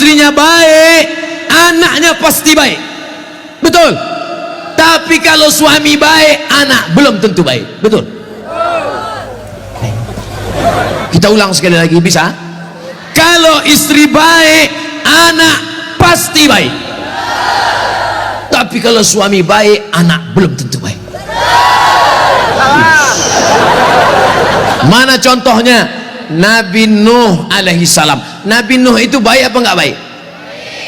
istrinya baik, anaknya pasti baik. Betul. Tapi kalau suami baik, anak belum tentu baik. Betul. Kita ulang sekali lagi, bisa? Kalau istri baik, anak pasti baik. Tapi kalau suami baik, anak belum tentu baik. Mana contohnya? Nabi Nuh alaihi salam. Nabi Nuh itu baik apa enggak baik?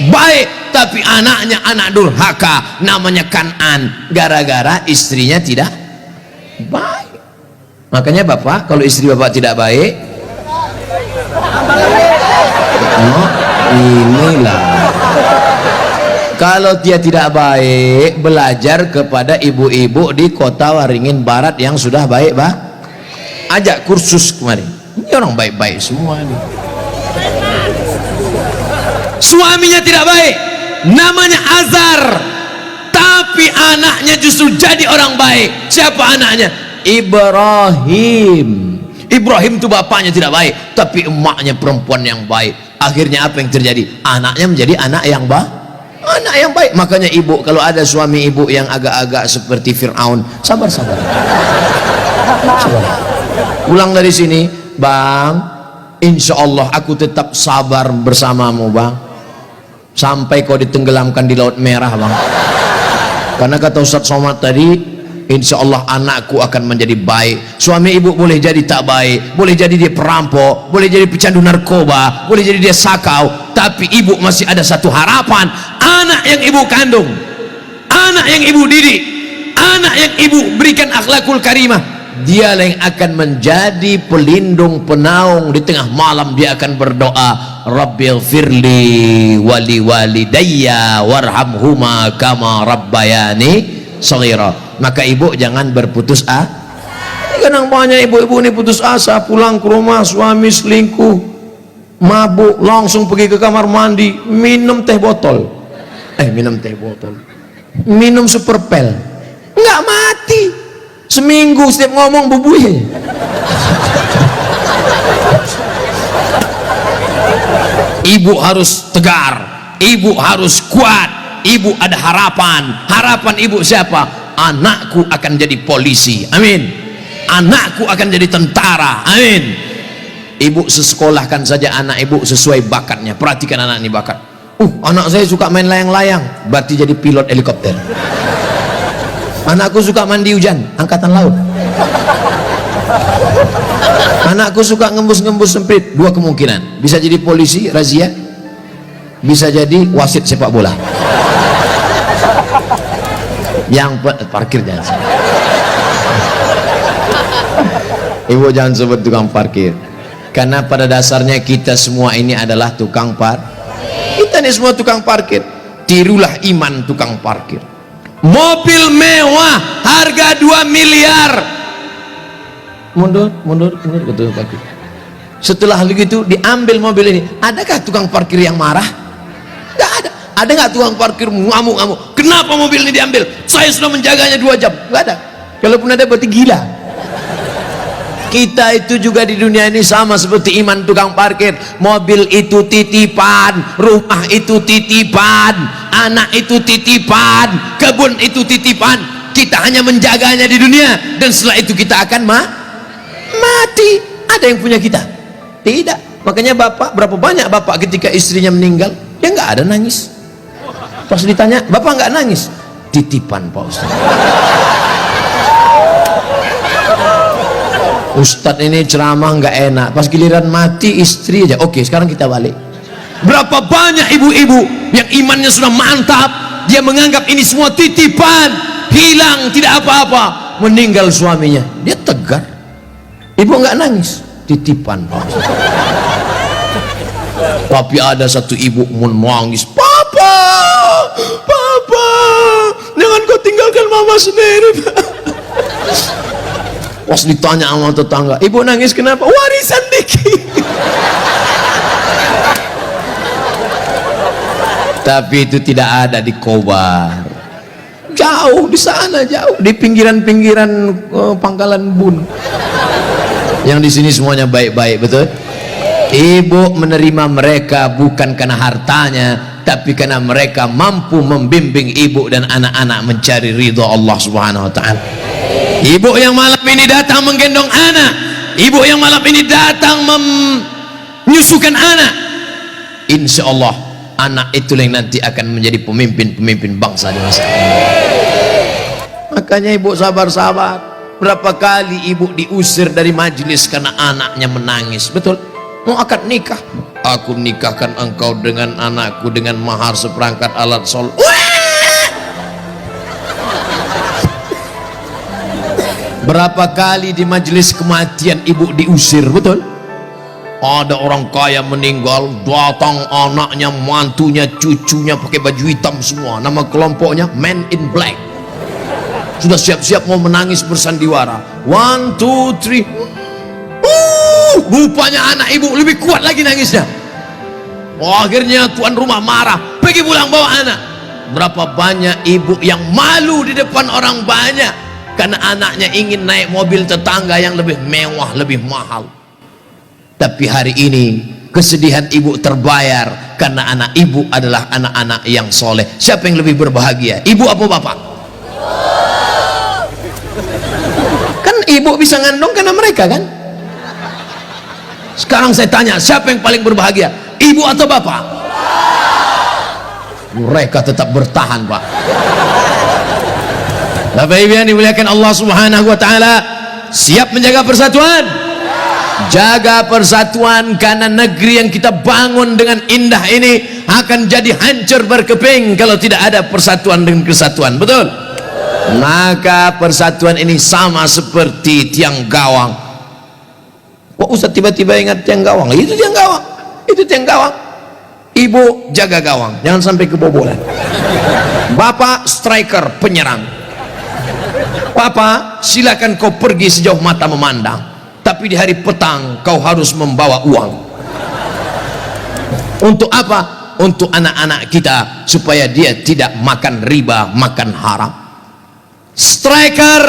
Baik, tapi anaknya anak durhaka, namanya Kan'an, gara-gara istrinya tidak baik. Makanya bapak, kalau istri bapak tidak baik, oh, inilah. Kalau dia tidak baik, belajar kepada ibu-ibu di kota Waringin Barat yang sudah baik, bah. Ajak kursus kemarin. Ini orang baik-baik semua ini. Suaminya tidak baik, namanya Azar, tapi anaknya justru jadi orang baik. Siapa anaknya? Ibrahim. Ibrahim itu bapaknya tidak baik, tapi emaknya perempuan yang baik. Akhirnya apa yang terjadi? Anaknya menjadi anak yang baik. Anak yang baik. Makanya ibu, kalau ada suami ibu yang agak-agak seperti Fir'aun, sabar-sabar. Sabar. Pulang dari sini, bang, insya Allah aku tetap sabar bersamamu, bang, sampai kau ditenggelamkan di Laut Merah, bang. Karena kata Ustaz Somad tadi, insya Allah anakku akan menjadi baik. Suami ibu boleh jadi tak baik, boleh jadi dia perampok, boleh jadi pecandu narkoba, boleh jadi dia sakau, tapi ibu masih ada satu harapan. Anak yang ibu kandung, anak yang ibu didik, anak yang ibu berikan akhlakul karimah, dialah yang akan menjadi pelindung penaung. Di tengah malam dia akan berdoa, Rabbighfirli wali walidayya warhamhuma kama rabbayani shaghira. Maka ibu jangan berputus asa. Kadang banyak ibu-ibu ini putus asa, pulang ke rumah suami selingkuh, mabuk, langsung pergi ke kamar mandi, minum teh botol. Minum super pel, nggak mati. Seminggu setiap ngomong bubuih. Ibu harus tegar, ibu harus kuat, ibu ada harapan. Harapan ibu siapa? Anakku akan jadi polisi, amin. Anakku akan jadi tentara, amin. Ibu sekolahkan saja anak ibu sesuai bakatnya. Perhatikan anak ini bakat. Anak saya suka main layang-layang, berarti jadi pilot helikopter. Anakku suka mandi hujan, angkatan laut. Anakku suka ngembus-ngembus sempit, dua kemungkinan, bisa jadi polisi razia, bisa jadi wasit sepak bola. Yang parkir jangan sebut. Ibu jangan sebut tukang parkir, karena pada dasarnya kita semua ini adalah tukang parkir. Kita ini semua tukang parkir. Tirulah iman tukang parkir. Mobil mewah harga 2 miliar. Mundur ke tukang parkir. Setelah begitu diambil mobil ini, adakah tukang parkir yang marah? Tidak ada. Ada nggak tukang parkir ngamuk-ngamuk? Kenapa mobil ini diambil? Saya sudah menjaganya 2 jam. Nggak ada. Kalaupun ada berarti gila. Kita itu juga di dunia ini sama seperti iman tukang parkir. Mobil itu titipan, rumah itu titipan, anak itu titipan, kebun itu titipan. Kita hanya menjaganya di dunia, dan setelah itu kita akan mati. Ada yang punya kita? Tidak. Makanya bapak, berapa banyak bapak ketika istrinya meninggal, dia nggak ada nangis. Pas ditanya, bapak nggak nangis? Titipan Pak Ustaz. Ustadz ini ceramah nggak enak, pas giliran mati istri aja. Oke, sekarang kita balik. Berapa banyak ibu-ibu yang imannya sudah mantap, dia menganggap ini semua titipan, hilang, tidak apa-apa. Meninggal suaminya, dia tegar. Ibu nggak nangis, titipan Pak. Tapi ada satu ibu menangis, papa, jangan kau tinggalkan mama sendiri. Pas ditanya sama tetangga, ibu nangis kenapa? Warisan dikit. Tapi itu tidak ada di Kobar, jauh di sana, jauh di pinggiran Pangkalan Bun. Yang di sini semuanya baik-baik, betul? Ibu menerima mereka bukan karena hartanya, tapi karena mereka mampu membimbing ibu dan anak-anak mencari ridho Allah Subhanahu wa taala. Ibu yang malam ini datang menggendong anak, ibu yang malam ini datang menyusukan anak, insya Allah anak itu yang nanti akan menjadi pemimpin bangsa di masa ini. Makanya ibu sabar-sabar. Berapa kali ibu diusir dari majelis karena anaknya menangis, betul? Mau akad nikah, aku nikahkan engkau dengan anakku dengan mahar seperangkat alat sholat. Berapa kali di majelis kematian ibu diusir, betul? Ada orang kaya meninggal, datang anaknya, mantunya, cucunya pakai baju hitam semua, nama kelompoknya Men in Black, sudah siap-siap mau menangis bersandiwara. 1, 2, 3. Rupanya anak ibu lebih kuat lagi nangisnya. Akhirnya tuan rumah marah, pergi pulang bawa anak. Berapa banyak ibu yang malu di depan orang banyak karena anaknya ingin naik mobil tetangga yang lebih mewah, lebih mahal. Tapi hari ini kesedihan ibu terbayar karena anak ibu adalah anak-anak yang soleh. Siapa yang lebih berbahagia, ibu apa bapak? Kan ibu bisa ngandung karena mereka kan. Sekarang saya tanya, siapa yang paling berbahagia, ibu atau bapak? Mereka tetap bertahan, Pak. Bapak Ibu yang dimuliakan Allah Subhanahu wa taala, siap menjaga persatuan? Jaga persatuan, karena negeri yang kita bangun dengan indah ini akan jadi hancur berkeping kalau tidak ada persatuan dan kesatuan, betul? Maka persatuan ini sama seperti tiang gawang. Kok Ustaz tiba-tiba ingat tiang gawang? Itu tiang gawang, itu tiang gawang. Ibu jaga gawang, jangan sampai kebobolan. Bapak striker, penyerang. Papa, silakan kau pergi sejauh mata memandang, tapi di hari petang kau harus membawa uang. Untuk apa? Untuk anak-anak kita, supaya dia tidak makan riba, makan haram. Striker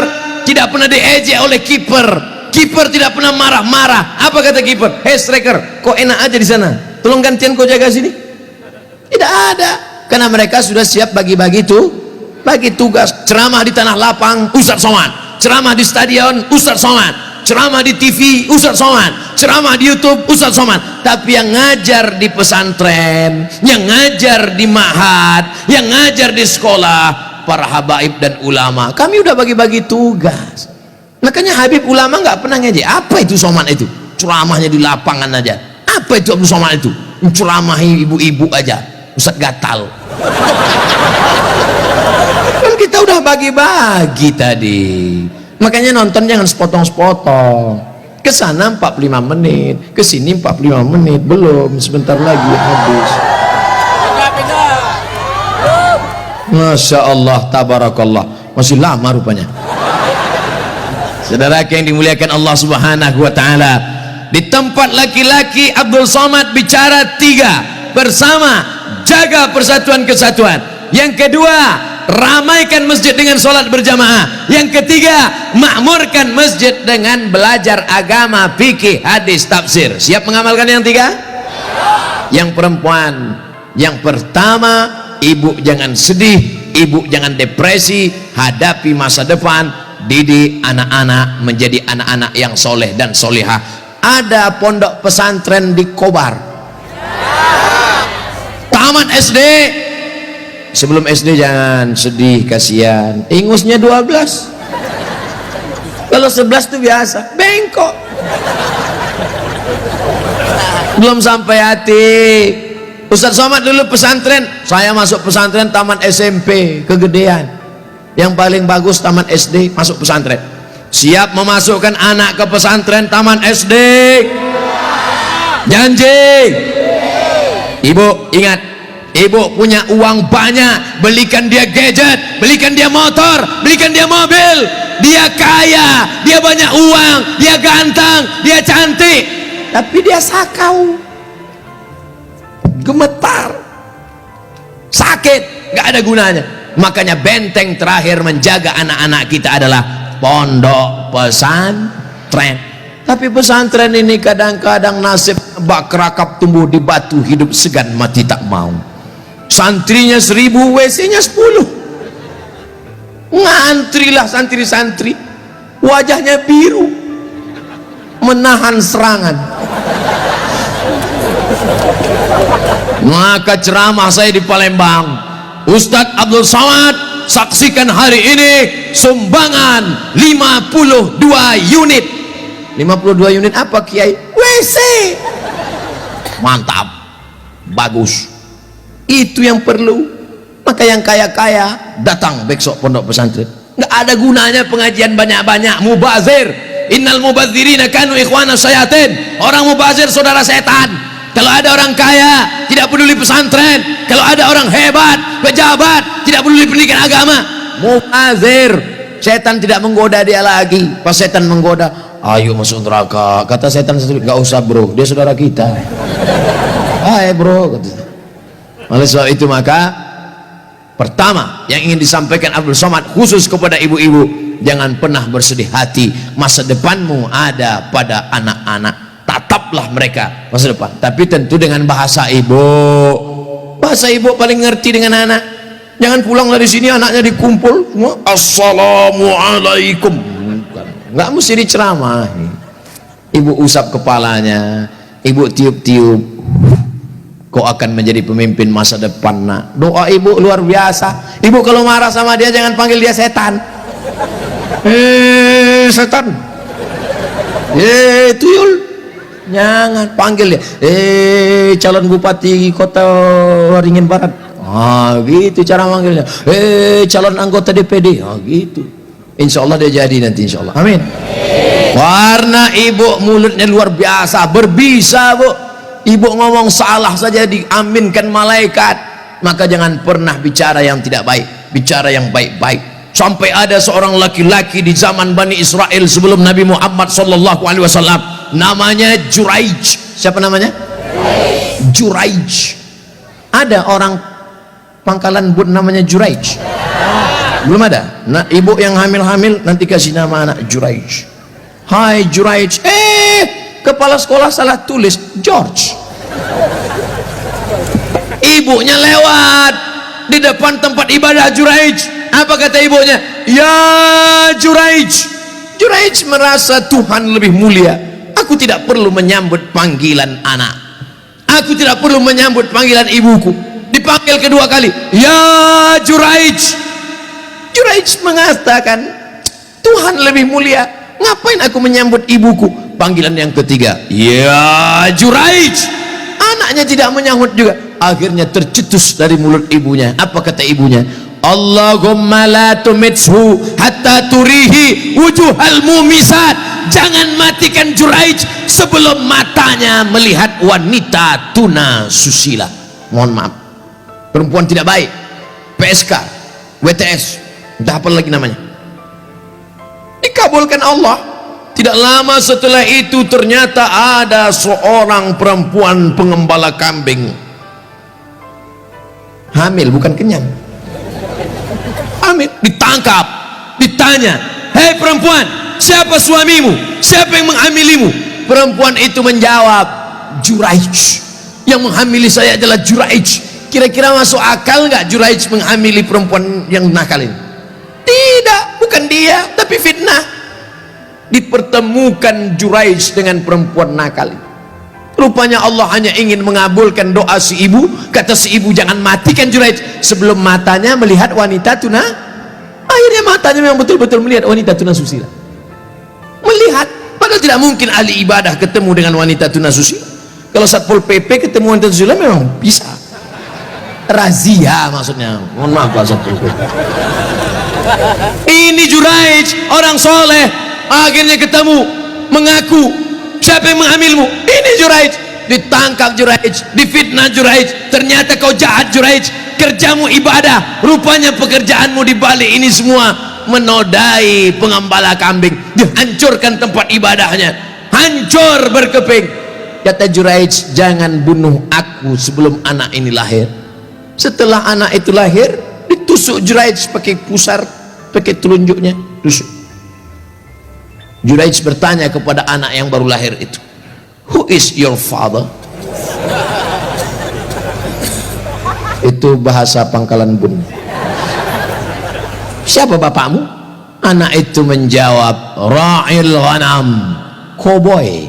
tidak pernah diejek oleh kiper. Kiper tidak pernah marah-marah. Apa kata kiper? Hei striker, kok enak aja di sana, tolong gantian kau jaga sini. Tidak ada, karena mereka sudah siap bagi-bagi bagi tugas. Ceramah di tanah lapang, Ustaz Somad. Ceramah di stadion, Ustaz Somad. Ceramah di TV, Ustaz Somad. Ceramah di YouTube, Ustaz Somad. Tapi yang ngajar di pesantren, yang ngajar di ma'had, yang ngajar di sekolah, para habaib dan ulama, kami udah bagi-bagi tugas. Makanya Habib ulama nggak pernah ngejek. Apa itu Somad itu? Ceramahnya di lapangan aja. Apa itu Abdul Somad itu? Ceramahi ibu-ibu aja, Ustaz gatal. Kan kita udah bagi-bagi tadi. Makanya nonton jangan sepotong-sepotong. Kesana 45 menit, kesini 45 menit, belum, sebentar lagi habis. Masya Allah, tabarakallah, masih lama rupanya. Saudara yang dimuliakan Allah Subhanahu wa taala, di tempat laki-laki Abdul Somad bicara 3 bersama, jaga persatuan kesatuan. Yang kedua, ramaikan masjid dengan sholat berjamaah. Yang ketiga, makmurkan masjid dengan belajar agama, fikih, hadis, tafsir. Siap mengamalkan yang 3? Yang perempuan, yang pertama, ibu jangan sedih, ibu jangan depresi, hadapi masa depan. Didik anak-anak menjadi anak-anak yang soleh dan solehah. Ada pondok pesantren di Kobar, tamat SD. Sebelum SD jangan sedih, kasihan, ingusnya 12. Kalau 11 itu biasa, bengkok, belum sampai hati. Ustaz Somad dulu pesantren, saya masuk pesantren tamat SMP, kegedean. Yang paling bagus tamat SD, masuk pesantren. Siap memasukkan anak ke pesantren tamat SD? Janji? Ibu ingat, ibu punya uang banyak, belikan dia gadget, belikan dia motor, belikan dia mobil. Dia kaya, dia banyak uang, dia ganteng, dia cantik, tapi dia sakau, gemetar, sakit, gak ada gunanya. Makanya benteng terakhir menjaga anak-anak kita adalah pondok pesantren. Tapi pesantren ini kadang-kadang nasib bak kerakap tumbuh di batu, hidup segan mati tak mau. Santrinya 1000, WC-nya 10. Ngantrilah santri-santri, wajahnya biru, menahan serangan. Maka ceramah saya di Palembang, Ustadz Abdul Somad, saksikan hari ini sumbangan 52 unit. 52 unit apa Kiai? WC. Mantap, bagus, itu yang perlu. Maka yang kaya-kaya datang besok pondok pesantren. Nggak ada gunanya pengajian banyak-banyak, mubazir. Innal mubazirina kanu ikhwana syayatin. Orang mubazir saudara setan. Kalau ada orang kaya tidak peduli pesantren, kalau ada orang hebat pejabat tidak peduli pendidikan agama, mubazir. Setan tidak menggoda dia lagi. Pas setan menggoda, ayo masuk neraka, kata setan sendiri, nggak usah bro, dia saudara kita. Hai bro, kata. Oleh sebab itu maka pertama yang ingin disampaikan Abdul Somad khusus kepada ibu-ibu, jangan pernah bersedih hati. Masa depanmu ada pada anak-anak, tataplah mereka masa depan, tapi tentu dengan bahasa ibu. Bahasa ibu paling ngerti dengan anak. Jangan pulang dari sini anaknya dikumpul semua assalamualaikum, nggak mesti diceramahi. Ibu usap kepalanya, ibu tiup-tiup, kau akan menjadi pemimpin masa depan nak. Doa ibu luar biasa. Ibu kalau marah sama dia jangan panggil dia setan. Setan, tuyul, jangan panggil dia calon bupati kota Waringin Barat. Gitu cara manggilnya. Calon anggota DPD. Gitu. Insya Allah dia jadi nanti, insya Allah. Amin. Warna ibu mulutnya luar biasa, berbisa bu. Ibu ngomong salah saja diaminkan malaikat. Maka jangan pernah bicara yang tidak baik, bicara yang baik-baik. Sampai ada seorang laki-laki di zaman Bani Israel sebelum Nabi Muhammad SAW, namanya Juraij. Siapa namanya? Juraij. Ada orang Pangkalan Bun namanya Juraij? Belum ada. Nah, ibu yang hamil-hamil nanti kasih nama anak Juraij. Hai Juraij. Kepala sekolah salah tulis George. Ibunya lewat di depan tempat ibadah Juraij. Apa kata ibunya? Ya Juraij. Juraij merasa Tuhan lebih mulia. Aku tidak perlu menyambut panggilan anak. Aku tidak perlu menyambut panggilan ibuku. Dipanggil kedua kali, ya Juraij. Juraij mengatakan, Tuhan lebih mulia, ngapain aku menyambut ibuku? Panggilan yang ketiga, ya Juraij. Anaknya tidak menyambut juga. Akhirnya tercetus dari mulut ibunya. Apa kata ibunya? Allahumma la tumithu hatta turihi wujuhal mumisat. Jangan matikan Juraij sebelum matanya melihat wanita tuna susila. Mohon maaf, perempuan tidak baik, PSK, WTS, entah apa lagi namanya, dikabulkan Allah. Tidak lama setelah itu ternyata ada seorang perempuan pengembala kambing, hamil bukan kenyang, hamil, ditangkap, ditanya, hei perempuan, siapa suamimu, siapa yang menghamilimu? Perempuan itu menjawab, Juraij, yang menghamili saya adalah Juraij. Kira-kira masuk akal nggak Juraij menghamili perempuan yang nakal ini? Tidak, bukan dia, tapi fitnah. Dipertemukan Juraij dengan perempuan nakal. Rupanya Allah hanya ingin mengabulkan doa si ibu. Kata si ibu, jangan matikan Juraij sebelum matanya melihat wanita tuna. Akhirnya matanya memang betul-betul melihat wanita tuna susila. Melihat, padahal tidak mungkin ahli ibadah ketemu dengan wanita tuna susila. Kalau Satpol PP ketemu wanita susila memang bisa. Razia maksudnya, mohon maaf Pak Satpol PP. Ini Juraij, orang soleh, akhirnya ketemu, mengaku, siapa yang menghamilmu? Ini Juraij. Ditangkap Juraij, difitnah Juraij. Ternyata kau jahat Juraij, kerjamu ibadah, rupanya pekerjaanmu di balik ini semua menodai pengembala kambing. Dihancurkan tempat ibadahnya, hancur berkeping. Kata Juraij, jangan bunuh aku sebelum anak ini lahir. Setelah anak itu lahir, ditusuk Juraij pakai pusar, pakai telunjuknya, tusuk. Juraij bertanya kepada anak yang baru lahir itu, who is your father? Itu bahasa Pangkalan Bun. Siapa bapakmu? Anak itu menjawab, ra'il ghanam, koboi.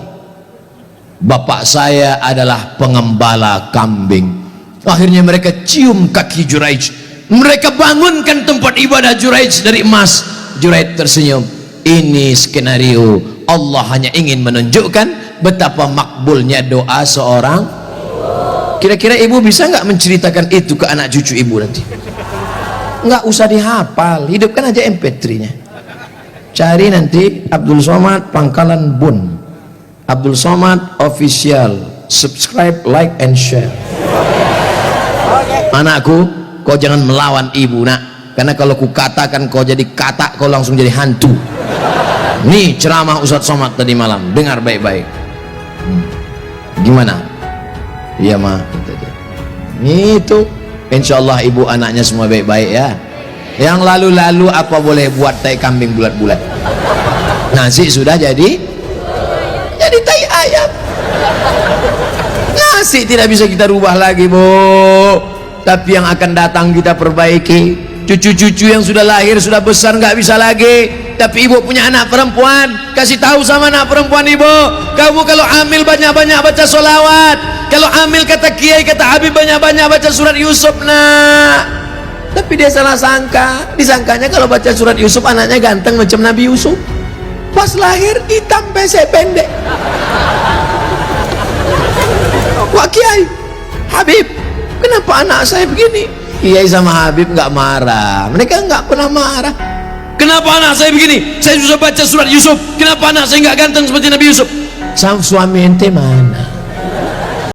Bapak saya adalah pengembala kambing. Akhirnya mereka cium kaki Juraij, mereka bangunkan tempat ibadah Juraij dari emas. Juraij tersenyum. Ini skenario Allah hanya ingin menunjukkan betapa makbulnya doa seorang. Kira-kira ibu bisa nggak menceritakan itu ke anak cucu ibu nanti? Nggak usah dihafal, hidupkan aja MP3-nya. Cari nanti Abdul Somad Pangkalan Bun, Abdul Somad official, subscribe, like and share. Anakku, kau jangan melawan ibu nak, karena kalau ku katakan kau jadi katak, kau langsung jadi hantu. Nih ceramah Ustadz Somad tadi malam, dengar baik-baik. Gimana? Iya mah, itu insyaallah ibu anaknya semua baik-baik ya. Yang lalu-lalu apa boleh buat tai kambing bulat-bulat, nasi sudah jadi tai ayam. Nasi tidak bisa kita rubah lagi bu, tapi yang akan datang kita perbaiki. Cucu-cucu yang sudah lahir sudah besar nggak bisa lagi, tapi ibu punya anak perempuan, kasih tahu sama anak perempuan ibu, kamu kalau hamil banyak-banyak baca sholawat, kalau hamil kata kiai kata Habib banyak-banyak baca surat Yusuf nak. Tapi dia salah sangka, disangkanya kalau baca surat Yusuf anaknya ganteng macam Nabi Yusuf, pas lahir hitam pesek pendek. Wah kiai, Habib, kenapa anak saya begini? Kiai sama Habib nggak marah, mereka nggak pernah marah. Kenapa anak saya begini? Saya susah baca surat Yusuf. Kenapa anak saya nggak ganteng seperti Nabi Yusuf? Sang suami ente mana?